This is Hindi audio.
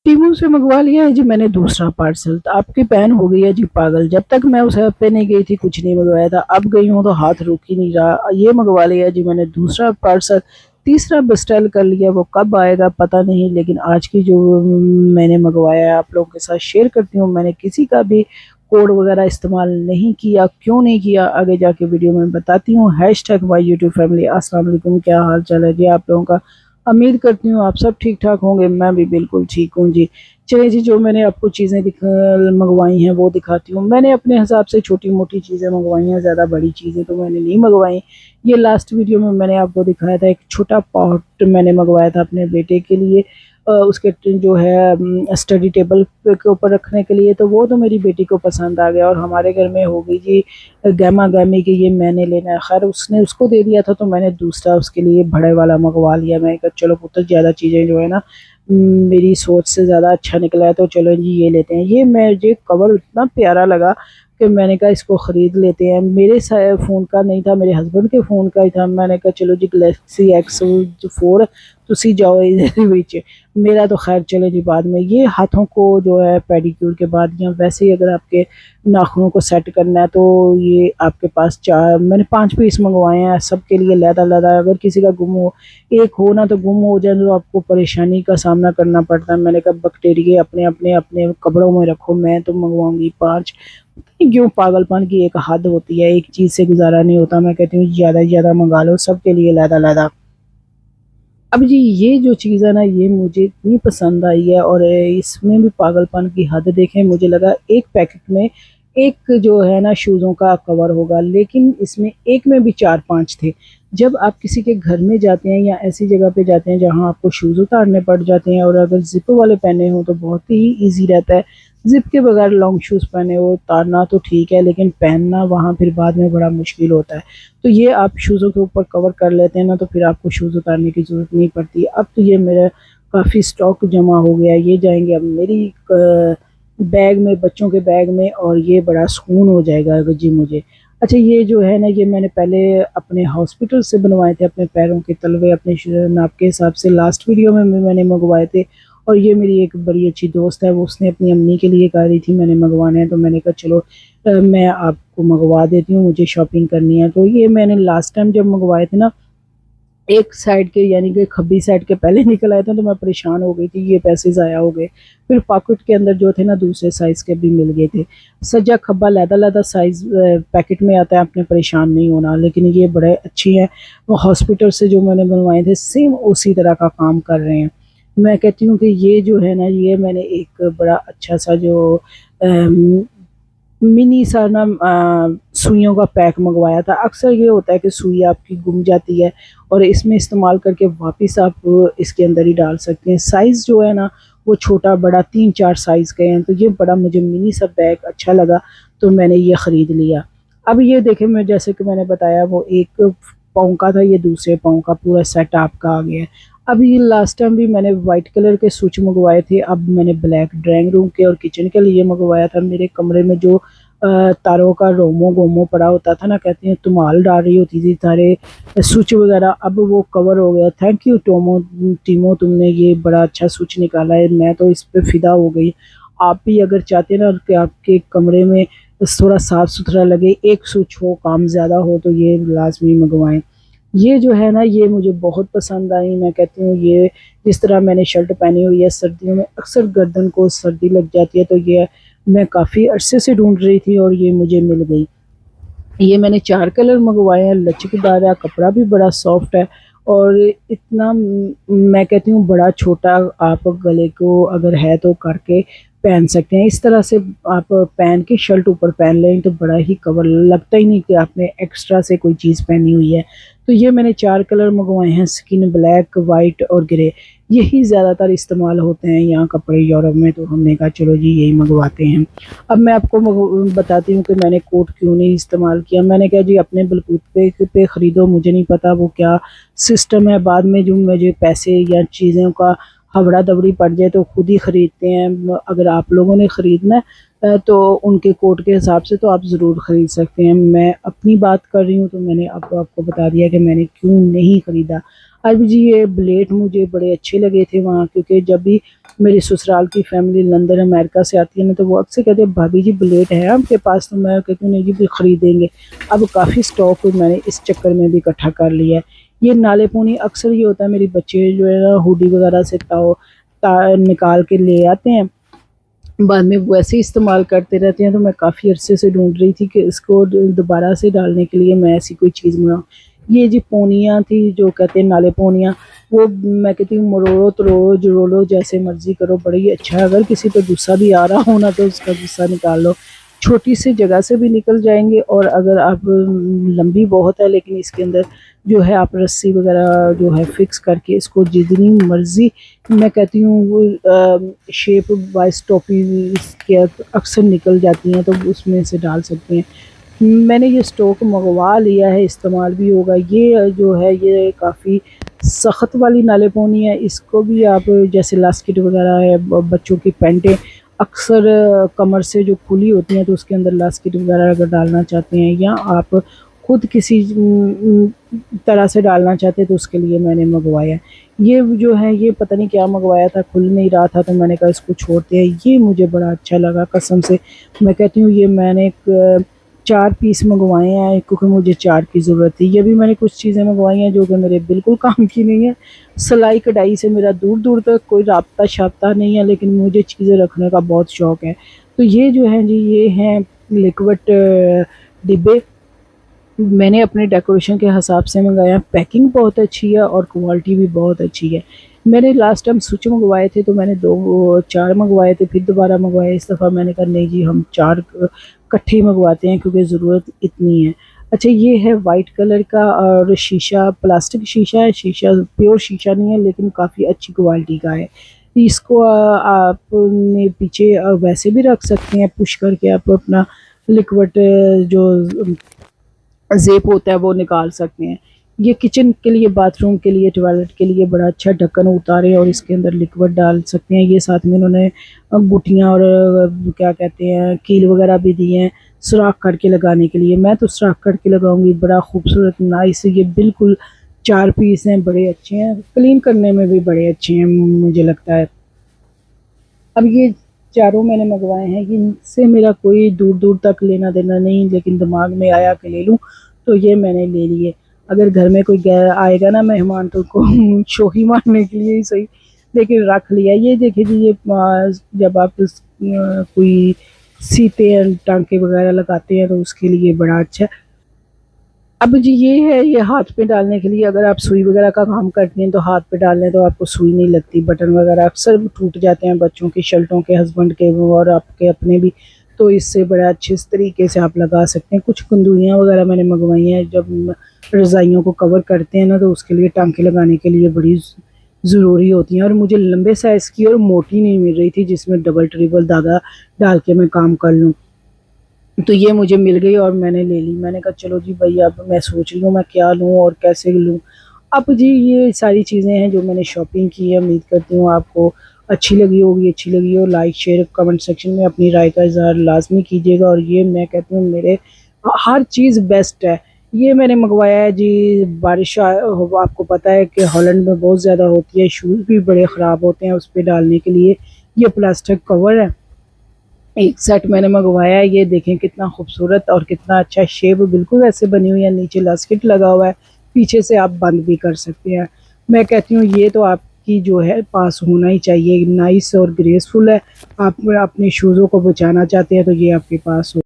टीमू से मंगवा लिया है जी मैंने दूसरा पार्सल। तो आपकी बहन हो गई है जी पागल। जब तक मैं उस ऐप पे नहीं गई थी कुछ नहीं मंगवाया था, अब गई हूँ तो हाथ रुक ही नहीं रहा। ये मंगवा लिया जी मैंने दूसरा पार्सल। तीसरा बेस्टल कर लिया, वो कब आएगा पता नहीं, लेकिन आज की जो मैंने मंगवाया है आप लोगों के साथ शेयर करती हूँ। मैंने किसी का भी कोड वगैरह इस्तेमाल नहीं किया, क्यों नहीं किया आगे जाके वीडियो में बताती हूँ। Hashtag my YouTube family. अस्सलाम वालेकुम, क्या हाल चाल है जी आप लोगों का। उम्मीद करती हूँ आप सब ठीक ठाक होंगे, मैं भी बिल्कुल ठीक हूँ जी। चलिए जी, जो मैंने आपको चीज़ें मंगवाई हैं वो दिखाती हूँ। मैंने अपने हिसाब से छोटी मोटी चीज़ें मंगवाई हैं, ज़्यादा बड़ी चीज़ें तो मैंने नहीं मंगवाई। ये लास्ट वीडियो में मैंने आपको दिखाया था, एक छोटा पॉट मैंने मंगवाया था अपने बेटे के लिए, उसके जो है स्टडी टेबल के ऊपर रखने के लिए। तो वो तो मेरी बेटी को पसंद आ गया और हमारे घर में हो गई जी गहमा गहमी कि ये मैंने लेना है। खैर उसने उसको दे दिया था तो मैंने दूसरा उसके लिए बड़े वाला मंगवा लिया। मैं कहा चलो पुत्र ज़्यादा चीज़ें जो है ना मेरी सोच से ज़्यादा अच्छा निकला है तो चलो जी ये लेते हैं। ये मुझे कवर इतना प्यारा लगा कि मैंने कहा इसको ख़रीद लेते हैं। मेरे फ़ोन का नहीं था, मेरे हस्बैंड के फ़ोन का ही था। मैंने कहा चलो जी गैलेक्सी X4 तुसी जाओ ਇਹਦੇ ਵਿੱਚ। मेरा तो खैर चले जी बाद में। ये हाथों को जो है पेडिक्योर के बाद या वैसे ही अगर आपके नाखूनों को सेट करना है तो ये आपके पास चार मैंने 5 पीस मंगवाए हैं सबके लिए लहदा-लहदा। अगर किसी का गुम हो, एक हो ना तो गुम हो जाए तो आपको परेशानी का सामना करना पड़ता है। मैंने कहा बैक्टीरिया अपने कपड़ों में रखो, मैं तो मंगवाऊँगी 5। क्यों पागलपन की एक हद होती है, एक चीज़ से गुज़ारा नहीं होता। मैं कहती हूँ ज़्यादा से ज़्यादा मँगा लो सबके लिए लहदा-लहदा। अब जी ये जो चीज़ है ना ये मुझे इतनी पसंद आई है और इसमें भी पागलपन की हद देखें। मुझे लगा एक पैकेट में एक जो है ना शूज़ों का कवर होगा, लेकिन इसमें एक में भी 4-5 थे। जब आप किसी के घर में जाते हैं या ऐसी जगह पे जाते हैं जहाँ आपको शूज़ उतारने पड़ जाते हैं और अगर ज़िप वाले पहने हों तो बहुत ही ईज़ी रहता है। ज़िप के बगैर लॉन्ग शूज़ पहने हो उतारना तो ठीक है, लेकिन पहनना वहाँ फिर बाद में बड़ा मुश्किल होता है। तो ये आप शूज़ों के ऊपर कवर कर लेते हैं ना तो फिर आपको शूज़ उतारने की ज़रूरत नहीं पड़ती। अब तो ये मेरा काफ़ी स्टॉक जमा हो गया है, ये जाएँगे अब मेरी बैग में, बच्चों के बैग में, और ये बड़ा सुकून हो जाएगा जी मुझे। अच्छा ये जो है ना ये मैंने पहले अपने हॉस्पिटल से बनवाए थे, अपने पैरों के तलवे अपने नाप के हिसाब से लास्ट वीडियो में भी मैंने मंगवाए थे। और ये मेरी एक बड़ी अच्छी दोस्त है, वो उसने अपनी अम्मी के लिए कह रही थी मैंने मंगवाने हैं, तो मैंने कहा चलो मैं आपको मंगवा देती हूँ, मुझे शॉपिंग करनी है। तो ये मैंने लास्ट टाइम जब मंगवाए थे ना, एक साइड के यानी कि खब्बी साइड के पहले निकल आए थे तो मैं परेशान हो गई थी, ये पैसे ज़ाया हो गए। फिर पॉकेट के अंदर जो थे ना दूसरे साइज़ के भी मिल गए थे। सज्जा खब्बा लहदा-लहदा साइज़ पैकेट में आता है, आपने परेशान नहीं होना। लेकिन ये बड़े अच्छी हैं, वो हॉस्पिटल से जो मैंने बनवाए थे सेम उसी तरह का काम कर रहे हैं। मैं कहती हूँ कि ये जो है ना ये मैंने एक बड़ा अच्छा-सा जो मिनी सा ना सुइयों का पैक मंगवाया था। अक्सर ये होता है कि सुई आपकी गुम जाती है और इसमें इस्तेमाल करके वापस आप इसके अंदर ही डाल सकते हैं। साइज़ जो है ना वो छोटा बड़ा 3-4 साइज़ के हैं, तो ये बड़ा मुझे मिनी सा बैग अच्छा लगा तो मैंने ये ख़रीद लिया। अब ये देखें, मैं जैसे कि मैंने बताया वो 1 पाँव का था, ये दूसरे पाँव का पूरा सेट आपका आ गया है। अब ये लास्ट टाइम भी मैंने वाइट कलर के स्विच मंगवाए थे, अब मैंने ब्लैक ड्राइंग रूम के और किचन के लिए मंगवाया था। मेरे कमरे में जो तारों का रोमो-गोमो पड़ा होता था ना, कहते हैं धुमाल डाल रही होती थी तारे स्विच वगैरह, अब वो कवर हो गया। थैंक यू टीमो, तुमने ये बड़ा अच्छा स्विच निकाला है, मैं तो इस पे फ़िदा हो गई। आप भी अगर चाहते हैं ना कि आपके कमरे में थोड़ा साफ़-सुथरा लगे, एक स्विच हो, काम ज़्यादा हो, तो ये लाज़मी मंगवाएँ। ये जो है ना ये मुझे बहुत पसंद आई। मैं कहती हूँ ये जिस तरह मैंने शर्ट पहनी हुई है, सर्दियों में अक्सर गर्दन को सर्दी लग जाती है, तो ये मैं काफ़ी अरसे से ढूँढ रही थी और ये मुझे मिल गई। ये मैंने 4 कलर मंगवाए हैं, लचकदार है, कपड़ा भी बड़ा सॉफ्ट है और इतना मैं कहती हूँ बड़ा छोटा आप गले को अगर है तो करके पहन सकते हैं। इस तरह से आप पहन के शर्ट ऊपर पहन लें तो बड़ा ही कवर लगता ही नहीं कि आपने एक्स्ट्रा से कोई चीज़ पहनी हुई है। तो ये मैंने 4 कलर मंगवाए हैं, स्किन ब्लैक, वाइट और ग्रे। यही ज़्यादातर इस्तेमाल होते हैं यहाँ कपड़े यूरोप में, तो हमने कहा चलो जी यही मंगवाते हैं। अब मैं आपको बताती हूँ कि मैंने कोड क्यों नहीं इस्तेमाल किया। मैंने कहा जी अपने बलबूते पे ख़रीदो, मुझे नहीं पता वो क्या सिस्टम है, बाद में जो मुझे पैसे या चीज़ों का हबड़ा-दबड़ी पड़ जाए तो खुद ही ख़रीदते हैं। अगर आप लोगों ने ख़रीदना है तो उनके कोड के हिसाब से तो आप ज़रूर ख़रीद सकते हैं। मैं अपनी बात कर रही हूँ तो मैंने अब आपको बता दिया कि मैंने क्यों नहीं ख़रीदा। अब जी ये ब्लेड मुझे बड़े अच्छे लगे थे वहाँ, क्योंकि जब भी मेरी ससुराल की फैमिली लंदन अमेरिका से आती है ना, तो वो अक्सर कहते हैं भाभी जी ब्लेड है आपके पास, तो मैं कहती हूँ नहीं जी भी ख़रीदेंगे। अब काफ़ी स्टॉक मैंने इस चक्कर में भी इकट्ठा कर लिया है। ये नाले पोनी अक्सर ये होता है, मेरी बच्चे जो है ना हुडी वगैरह से निकाल के ले आते हैं, बाद में वैसे ही इस्तेमाल करते रहते हैं। तो मैं काफ़ी अरसे से ढूंढ रही थी कि इसको दोबारा से डालने के लिए मैं ऐसी कोई चीज़ मंगाऊँ। ये जी पोनियाँ थी जो कहते हैं नाले पोनियाँ, वो मैं कहती हूँ मरोड़ो तरोड़ो जरोड़ो जैसे मर्जी करो, बड़ा ही अच्छा है। अगर किसी पे गुस्सा भी आ रहा हो ना, तो उसका गुस्सा निकाल लो, छोटी सी जगह से भी निकल जाएंगे। और अगर आप लंबी बहुत है लेकिन इसके अंदर जो है आप रस्सी वगैरह जो है फिक्स करके इसको जितनी मर्जी, मैं कहती हूँ वो शेप वाइज टोपी इसके अक्सर निकल जाती हैं, तो उसमें से डाल सकते हैं। मैंने ये स्टॉक मंगवा लिया है, इस्तेमाल भी होगा। ये जो है ये काफ़ी सख्त वाली नाले पोनी है, इसको भी आप जैसे लास्किट वगैरह है, बच्चों की पैंटें अक्सर कमर से जो खुली होती हैं, तो उसके अंदर लास्किट वगैरह अगर डालना चाहते हैं, या आप खुद किसी तरह से डालना चाहते हैं, तो उसके लिए मैंने मंगवाया। ये जो है ये पता नहीं क्या मंगवाया था, खुल नहीं रहा था, तो मैंने कहा इसको छोड़ते हैं। ये मुझे बड़ा अच्छा लगा कसम से, मैं कहती हूँ ये मैंने 4 पीस मंगवाए हैं, क्योंकि मुझे 4 की ज़रूरत थी। ये भी मैंने कुछ चीज़ें मंगवाई हैं जो कि मेरे बिल्कुल काम की नहीं है। सिलाई कढ़ाई से मेरा दूर दूर तक कोई राब्ता शाब्ता नहीं है, लेकिन मुझे चीज़ें रखने का बहुत शौक़ है। तो ये जो है जी ये हैं लिक्विड डिब्बे, मैंने अपने डेकोरेशन के हिसाब से मंगाया। पैकिंग बहुत अच्छी है और क्वालिटी भी बहुत अच्छी है। मैंने लास्ट टाइम स्विच मंगवाए थे, तो मैंने 4 मंगवाए थे, फिर दोबारा मंगवाए। इस दफ़ा मैंने कहा नहीं जी हम 4 इकट्ठे ही मंगवाते हैं, क्योंकि ज़रूरत इतनी है। अच्छा ये है वाइट कलर का, और शीशा प्लास्टिक शीशा है, शीशा प्योर शीशा नहीं है लेकिन काफ़ी अच्छी क्वालिटी का है। इसको आपने पीछे वैसे भी रख सकते हैं, पुश करके आप अपना लिक्विड जो ज़ेप होता है वो निकाल सकते हैं। ये किचन के लिए, बाथरूम के लिए, टॉयलेट के लिए बड़ा अच्छा ढक्कन उतारे और इसके अंदर लिक्विड डाल सकते हैं। ये साथ में इन्होंने बुटियाँ और क्या कहते हैं कील वगैरह भी दिए हैं सुराख करके लगाने के लिए। मैं तो सुराख करके लगाऊंगी, बड़ा खूबसूरत नाइस। ये बिल्कुल 4 पीस हैं, बड़े अच्छे हैं, क्लीन करने में भी बड़े अच्छे हैं मुझे लगता है। अब ये चारों मैंने मंगवाए हैं, इनसे मेरा कोई दूर दूर तक लेना देना नहीं, लेकिन दिमाग में आया कि ले लूँ, तो ये मैंने ले लिए। अगर घर में कोई आएगा ना मेहमान, तो उनको शोखी मारने के लिए ही सही, लेकिन रख लिया। ये देखिए जी, ये जब आप कोई सीते हैं, टांके वगैरह लगाते हैं, तो उसके लिए बड़ा अच्छा है। अब जी ये है, ये हाथ पे डालने के लिए। अगर आप सुई वगैरह का काम करती हैं तो हाथ पे डाल लें तो आपको सुई नहीं लगती। बटन वगैरह अक्सर टूट जाते हैं बच्चों की शर्टों के, हस्बैंड के और आपके अपने भी, तो इससे बड़ा अच्छे तरीके से आप लगा सकते हैं। कुछ कुंदुइयाँ वगैरह मैंने मंगवाई हैं, जब रज़ाइयों को कवर करते हैं ना, तो उसके लिए टांके लगाने के लिए बड़ी ज़रूरी होती हैं। और मुझे लंबे साइज़ की और मोटी नहीं मिल रही थी जिसमें डबल ट्रिपल धागा डाल के मैं काम कर लूँ, तो ये मुझे मिल गई और मैंने ले ली। मैंने कहा चलो जी भाई, अब मैं सोच रही हूँ मैं क्या लूँ और कैसे लूँ। अब जी ये सारी चीज़ें हैं जो मैंने शॉपिंग की है। उम्मीद करती हूँ आपको अच्छी लगी होगी। अच्छी लगी हो लाइक शेयर कमेंट सेक्शन में अपनी राय का इज़हार लाजमी कीजिएगा। और ये मैं कहती हूँ मेरे हर चीज़ बेस्ट है। ये मैंने मंगवाया है जी, बारिश आपको पता है कि हॉलैंड में बहुत ज़्यादा होती है, शूज़ भी बड़े ख़राब होते हैं उस पर डालने के लिए। ये प्लास्टिक कवर है, एक सेट मैंने मंगवाया है। ये देखें कितना खूबसूरत और कितना अच्छा, शेप बिल्कुल ऐसे बनी हुई है, नीचे लास्किट लगा हुआ है, पीछे से आप बंद भी कर सकते हैं। मैं कहती हूँ ये तो आपकी जो है पास होना ही चाहिए, नाइस और ग्रेसफुल है। आप अपने शूज़ों को बचाना चाहते हैं तो ये आपके पास हो।